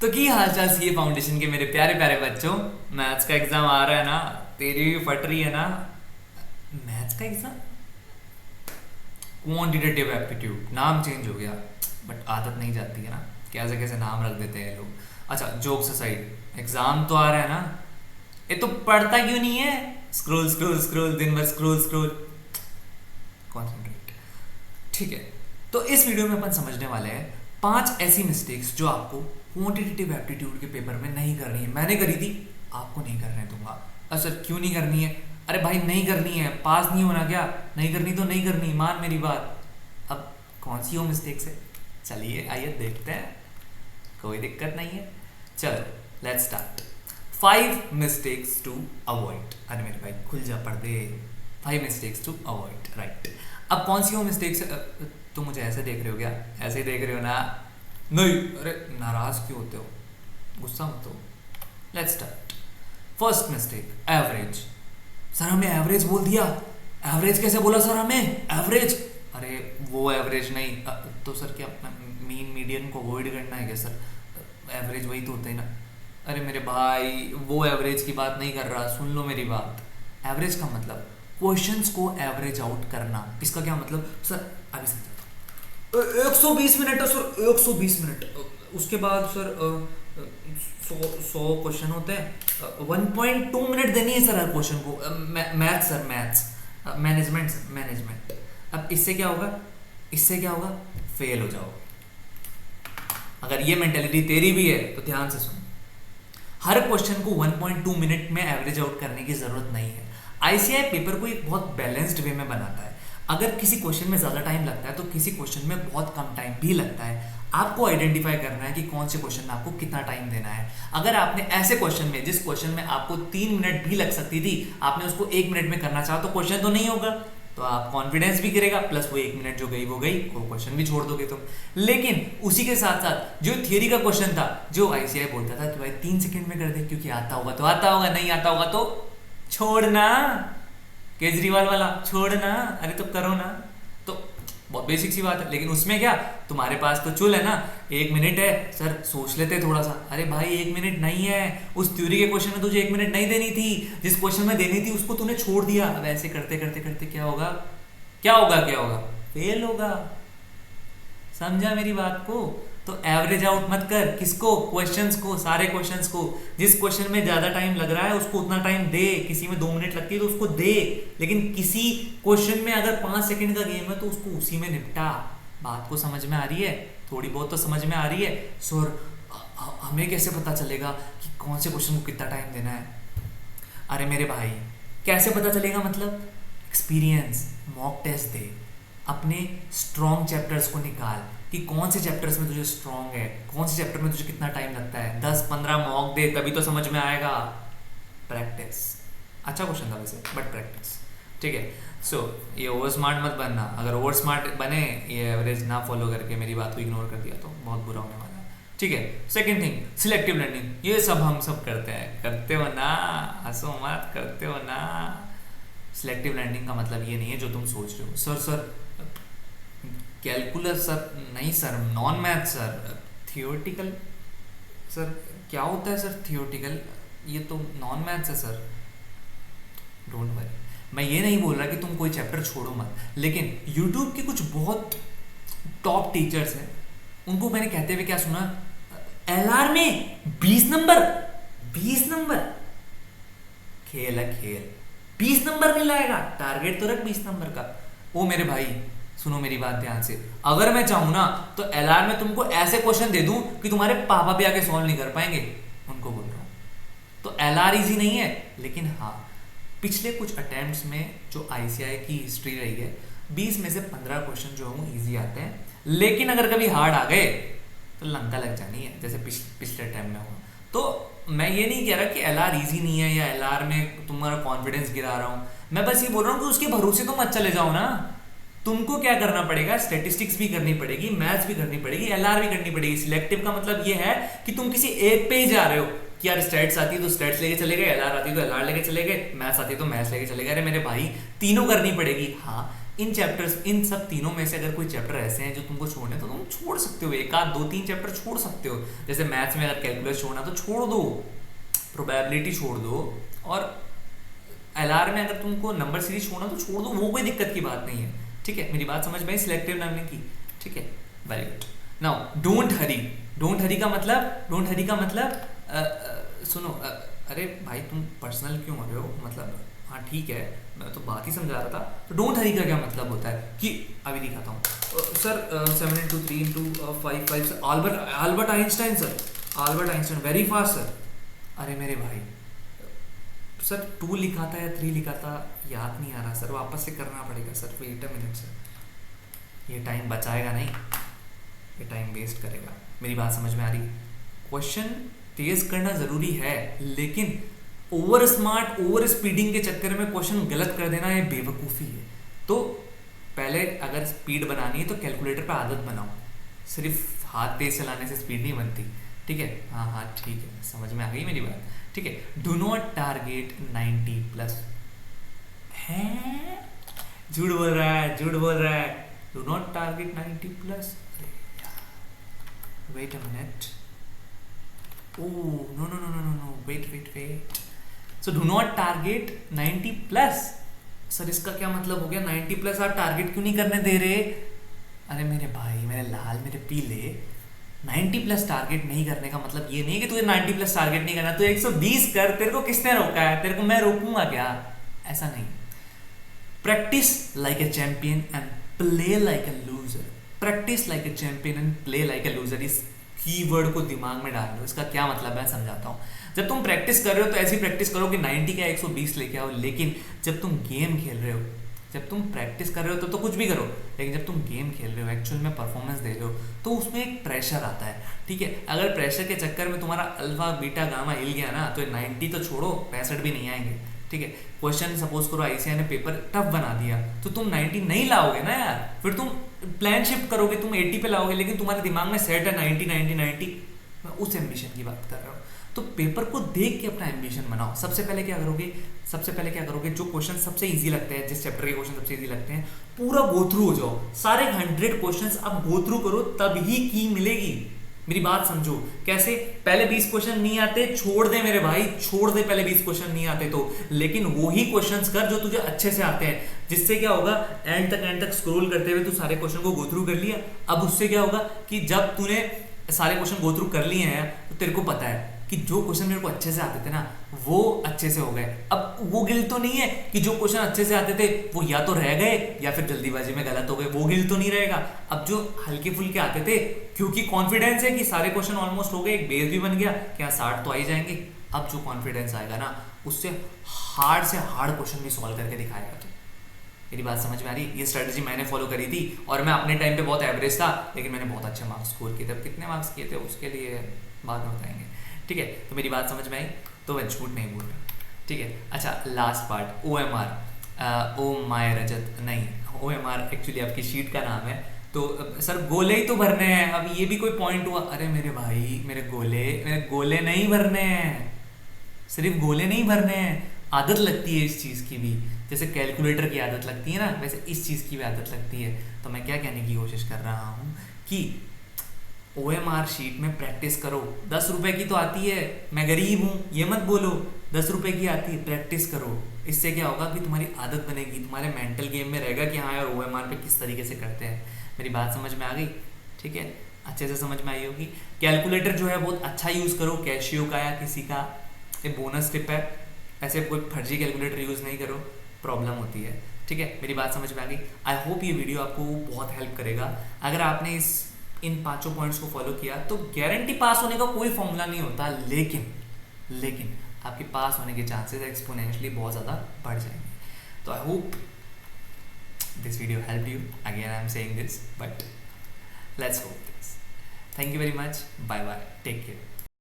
तो की हालचाल सीए फाउंडेशन के मेरे प्यारे प्यारे बच्चों। मैथ्स का एग्जाम आ रहा है ना, तेरी भी फट रही है ना। मैथ्स का एग्जाम, क्वांटिटेटिव एप्टीट्यूड, नाम चेंज हो गया बट आदत नहीं जाती है ना, कैसे कैसे नाम रख देते हैं लोग। अच्छा जोक्स असाइड, एग्जाम तो आ रहा है ना, ये तो पढ़ता क्यों नहीं है? स्क्रोल स्क्रोल स्क्रोल, दिन भर स्क्रोल स्क्रोल, कॉन्सेंट्रेट। ठीक है, तो इस वीडियो में अपन समझने वाले हैं 5 ऐसी मिस्टेक्स जो आपको क्वांटिटेटिव एप्टीट्यूड के पेपर में नहीं करनी है। मैंने करी थी, आपको नहीं करने दूंगा। सर क्यों नहीं करनी है? अरे भाई नहीं करनी है, पास नहीं होना क्या? नहीं करनी तो नहीं करनी, मान मेरी बात। अब कौन सी वो मिस्टेक्स है, चलिए आइए देखते हैं, कोई दिक्कत नहीं है। चलो let's start. 5 mistakes to avoid. अरे मेरे भाई खुल जा पर्दे। 5 मिस्टेक्स टू अवॉइड, राइट। अब कौन सी वो मिस्टेक्स, तुम मुझे ऐसे देख रहे हो क्या? ऐसे ही देख रहे हो ना? नहीं, अरे नाराज क्यों होते हो, गुस्सा मत हो। Let's start. First mistake, average. Sir हमें एवरेज बोल दिया। एवरेज कैसे बोला सर हमें? एवरेज, अरे वो एवरेज नहीं, तो सर क्या मीन मीडियन को अवॉइड करना है क्या सर? एवरेज वही तो होता है ना। अरे मेरे भाई वो एवरेज की बात नहीं कर रहा, सुन लो मेरी बात। एवरेज का मतलब क्वेश्चंस को एवरेज आउट करना। इसका क्या मतलब सर? अभी समझाता हूं। 120 मिनट है सर, 120 मिनट, उसके बाद सर 100 क्वेश्चन होते हैं, 1.2 मिनट देनी है सर हर क्वेश्चन को। Maths sir, maths, management management. अब इससे क्या होगा? इससे क्या होगा? फेल हो जाओ। अगर ये मेंटेलिटी तेरी भी है तो ध्यान से सुन। हर क्वेश्चन को 1.2 मिनट में एवरेज आउट करने की जरूरत नहीं है। आईसीआई पेपर को एक बहुत बैलेंस्ड वे में बनाता है। अगर किसी क्वेश्चन में ज्यादा टाइम लगता है तो किसी क्वेश्चन में बहुत कम टाइम भी लगता है। आपको आइडेंटिफाई करना है कि कौन से क्वेश्चन में आपको कितना टाइम देना है। अगर आपने ऐसे क्वेश्चन में, जिस क्वेश्चन में आपको 3 मिनट भी लग सकती थी, आपने उसको 1 मिनट में करना चाहा तो क्वेश्चन तो नहीं होगा, तो आप कॉन्फिडेंस भी गिरेगा, प्लस वो 1 मिनट जो गई वो गई, वो क्वेश्चन भी छोड़ दोगे तुम। लेकिन उसी के साथ साथ जो थियरी का क्वेश्चन था, जो आईसीआई बोलता था कि भाई 3 सेकंड में कर दे, क्योंकि आता होगा तो आता होगा, नहीं आता होगा तो छोड़ना, केजरीवाल वाला छोड़ना, अरे तो करो ना। तो बहुत बेसिक सी बात है। लेकिन उसमें क्या, तुम्हारे पास तो चुल है ना, 1 मिनट है सर, सोच लेते थोड़ा सा। अरे भाई 1 मिनट नहीं है, उस थ्योरी के क्वेश्चन में तुझे 1 मिनट नहीं देनी थी, जिस क्वेश्चन में देनी थी उसको तूने छोड़ दिया। अब ऐसे करते करते करते क्या होगा? क्या होगा? क्या होगा? फेल होगा। समझा मेरी बात को? तो एवरेज आउट मत कर। किसको? क्वेश्चंस को, सारे क्वेश्चंस को। जिस क्वेश्चन में ज्यादा टाइम लग रहा है उसको उतना टाइम दे, किसी में 2 मिनट लगती है तो उसको दे, लेकिन किसी क्वेश्चन में अगर 5 सेकंड का गेम है तो उसको उसी में निपटा। बात को समझ में आ रही है? थोड़ी बहुत तो समझ में आ रही है। सर हमें कैसे पता चलेगा कि कौन से क्वेश्चन को कितना टाइम देना है? अरे मेरे भाई कैसे पता चलेगा मतलब? एक्सपीरियंस, मॉक टेस्ट दे, अपने स्ट्रॉन्ग चैप्टर्स को निकाल कि कौन से चैप्टर्स में तुझे स्ट्रॉन्ग है, कौन से चैप्टर में तुझे कितना टाइम लगता है। 10-15 मॉक दे, तभी तो समझ में आएगा। प्रैक्टिस। अच्छा क्वेश्चन था वैसे, बट प्रैक्टिस। ठीक है। सो ये ओवर स्मार्ट मत बनना। अगर ओवर स्मार्ट बने, ये एवरेज ना फॉलो करके मेरी बात को इग्नोर कर दिया तो बहुत बुरा होने वाला है। ठीक है। Second thing, selective learning. ये सब हम सब करते हैं, करते हो ना, हंसो मत, करते हो ना। सिलेक्टिव लर्निंग का मतलब ये नहीं है जो तुम सोच रहे हो। सर कैलकुलस सर, नहीं sir, non math sir, theoretical sir, क्या होता है सर थियोरटिकल? ये तो नॉन मैथ्स है सर। डोंट वरी, मैं ये नहीं बोल रहा कि तुम कोई चैप्टर छोड़ो मत, लेकिन यूट्यूब के कुछ बहुत टॉप टीचर्स हैं, उनको मैंने कहते हुए क्या सुना, एलआर में 20 नंबर, 20 नंबर, खेल है खेल, 20 नंबर नहीं लाएगा, टारगेट तो रख 20 नंबर का। ओ मेरे भाई सुनो मेरी बात ध्यान से, अगर मैं चाहूं ना तो एलआर में तुमको ऐसे क्वेश्चन दे दूं कि तुम्हारे पापा भी आके सॉल्व नहीं कर पाएंगे, उनको बोल रहा हूं। तो एलआर इजी नहीं है, लेकिन हाँ पिछले कुछ अटेम्प्ट्स में जो आईसीआई की हिस्ट्री रही है, 20 में से 15 क्वेश्चन जो है इजी आते हैं। लेकिन अगर कभी हार्ड आ गए तो लंका लग जानी है, जैसे पिछले अटेम्प्ट में हुआ। तो मैं ये नहीं कह रहा कि एलआर इजी नहीं है या एलआर में तुम्हारा कॉन्फिडेंस गिरा रहा हूं, मैं बस ये बोल रहा हूं कि उसके भरोसे तो मत चले जाओ ना। तुमको क्या करना पड़ेगा? स्टैटिस्टिक्स भी करनी पड़ेगी, मैथ्स भी करनी पड़ेगी, एलआर भी करनी पड़ेगी। सिलेक्टिव का मतलब ये है कि तुम किसी एक पे ही जा रहे हो कि यार स्टैट्स आती है तो स्टैट्स लेके चले गए, एलआर आती है तो एलआर लेके चले गए, मैथ्स आती है तो मैथ्स लेके चले गए। अरे मेरे भाई तीनों करनी पड़ेगी। हाँ इन चैप्टर्स, इन सब तीनों में से अगर कोई चैप्टर ऐसे हैं जो तुमको छोड़ने तो तुम छोड़ सकते हो, एक आध 2-3 चैप्टर छोड़ सकते हो। जैसे मैथ्स में अगर कैलकुलस छोड़ना तो छोड़ दो, प्रोबेबिलिटी छोड़ दो, और एलआर में अगर तुमको नंबर सीरीज छोड़ना तो छोड़ दो, वो कोई दिक्कत की बात नहीं है। ठीक है, मेरी बात समझ में आई सिलेक्टिव लर्निंग की। ठीक है, very good. Now don't Hari. Don't हरी का मतलब सुनो, अरे भाई तुम पर्सनल क्यों हो रहे हो, मतलब हाँ ठीक है, मैं तो बात ही समझा रहा था। तो डोंट हरी का क्या मतलब होता है कि अभी दिखाता हूँ sir, 7 into 3 into 5 5 Albert Einstein sir, Albert Einstein very fast sir. अरे मेरे भाई सर 2 लिखा था या 3 लिखा था याद नहीं आ रहा सर, वापस से करना पड़ेगा sir, wait a minute sir. ये टाइम बचाएगा नहीं, ये टाइम वेस्ट करेगा। मेरी बात समझ में आ रही? क्वेश्चन तेज करना जरूरी है, लेकिन ओवर स्मार्ट, ओवर स्पीडिंग के चक्कर में क्वेश्चन गलत कर देना ये बेवकूफ़ी है। तो पहले अगर स्पीड बनानी है तो कैलकुलेटर पे आदत बनाओ, सिर्फ हाथ तेज चलाने से स्पीड नहीं बनती। ठीक है, हाँ ठीक है, समझ में आ गई मेरी बात। ठीक है, डू नॉट टारगेट 90+। हैं, झूठ बोल रहा है, do not target 90+। Wait a minute, oh no, wait, so do not target 90+। Sir इसका क्या मतलब हो गया? 90+ आप टारगेट क्यों नहीं करने दे रहे? अरे मेरे भाई, मेरे लाल, मेरे पीले, 90+ टारगेट नहीं करने का मतलब ये नहीं कि तुझे 90+ टारगेट नहीं करना, तू 120 कर, तेरे को किसने रोका है? तेरे को मैं रोकूंगा क्या? ऐसा नहीं। Practice like a champion and play like a loser. Practice like a champion and play like a loser, इस कीवर्ड को दिमाग में डाल लो। इसका क्या मतलब है समझाता हूँ। जब तुम प्रैक्टिस कर रहे हो तो ऐसी प्रैक्टिस करो कि 90 का 120 लेके आओ, लेकिन जब तुम गेम खेल रहे हो, जब तुम प्रैक्टिस कर रहे हो तो कुछ भी करो, लेकिन जब तुम गेम खेल रहे हो, एक्चुअल में परफॉर्मेंस दे रहे हो, तो उसमें एक प्रेशर आता है। ठीक है, अगर प्रेशर के चक्कर में तुम्हारा अल्फा बीटा गामा हिल गया ना, तो 90 तो छोड़ो, 65 भी नहीं आएंगे। ठीक है, क्वेश्चन सपोज करो आईसीआई ने पेपर टफ बना दिया, तो तुम 90 नहीं लाओगे ना यार, फिर तुम प्लान शिफ्ट करोगे, तुम 80 पे लाओगे, लेकिन तुम्हारे दिमाग में सेट है 90। मैं उस एम्बिशन की बात कर रहा हूँ। तो पेपर को देख के अपना एम्बिशन बनाओ। सबसे पहले क्या करोगे, जो क्वेश्चन सबसे इजी लगते हैं, जिस चैप्टर के क्वेश्चन सबसे इजी लगते हैं, पूरा गो थ्रू हो जाओ, सारे 100 क्वेश्चंस आप गो थ्रू करो, तभी की मिलेगी। मेरी बात समझो। कैसे? पहले 20 क्वेश्चन नहीं आते, छोड़ दे मेरे भाई, छोड़ दे पहले 20 क्वेश्चन नहीं आते तो, लेकिन वही क्वेश्चंस कर जो तुझे अच्छे से आते हैं, जिससे क्या होगा, एंड तक स्क्रॉल करते हुए तू सारे क्वेश्चन को गो थ्रू कर लिया। अब उससे क्या होगा कि जब तूने सारे क्वेश्चन गो थ्रू कर लिए हैं, तो तेरे को पता है कि जो क्वेश्चन मेरे को अच्छे से आते थे ना, वो अच्छे से हो गए। अब वो गिल्ट तो नहीं है कि जो क्वेश्चन अच्छे से आते थे वो या तो रह गए या फिर जल्दीबाजी में गलत हो गए, वो गिल्ट तो नहीं रहेगा। अब जो हल्के फुल्के आते थे, क्योंकि कॉन्फिडेंस है कि सारे क्वेश्चन ऑलमोस्ट हो गए, एक बेस भी बन गया, क्या 60 तो आ ही जाएंगे। अब जो कॉन्फिडेंस आएगा ना, उससे हार्ड क्वेश्चन भी सॉल्व करके दिखाएगा। तो मेरी बात समझ में आ रही? ये स्ट्रेटजी मैंने फॉलो करी थी, और मैं अपने टाइम पे बहुत एवरेज था, लेकिन मैंने बहुत अच्छे मार्क्स स्कोर किए थे। अब कितने मार्क्स किए थे उसके लिए बाद में बताएंगे। ठीक है, तो मेरी बात समझ में आई, तो मैं झूठ नहीं बोल रहा। ठीक है, अच्छा last part, OMR, O my Rajat नहीं, OMR एक्चुअली आपकी शीट का नाम है। तो सर गोले ही तो भरने हैं, अब ये भी कोई पॉइंट हुआ? अरे मेरे भाई, मेरे गोले नहीं भरने हैं, सिर्फ गोले नहीं भरने हैं, आदत लगती है इस चीज़ की भी। जैसे कैलकुलेटर की आदत लगती है ना, वैसे इस चीज़ की भी आदत लगती है। तो मैं क्या कहने की कोशिश कर रहा हूँ कि OMR शीट में प्रैक्टिस करो। 10 रुपए की तो आती है, मैं गरीब हूँ ये मत बोलो, 10 रुपए की आती है, प्रैक्टिस करो। इससे क्या होगा कि तुम्हारी आदत बनेगी, तुम्हारे मेंटल गेम में रहेगा कि हाँ यार OMR पे किस तरीके से करते हैं। मेरी बात समझ में आ गई? ठीक है, अच्छे से समझ में आई होगी। कैलकुलेटर जो है बहुत अच्छा यूज़ करो, कैशियो का या किसी का, ये बोनस टिप है। ऐसे कोई फर्जी कैलकुलेटर यूज़ नहीं करो, प्रॉब्लम होती है। ठीक है, मेरी बात समझ में आ गई। आई होप ये वीडियो आपको बहुत हेल्प करेगा। अगर आपने इन 5 पॉइंट्स को फॉलो किया तो गारंटी पास होने का कोई फॉर्मूला नहीं होता, लेकिन आपके पास होने के चांसेस एक्सपोनेंशियली बहुत ज़्यादा बढ़ जाएंगे। तो I hope this video help you. Again I am saying this, but let's hope this. Thank you very much, bye bye, take care.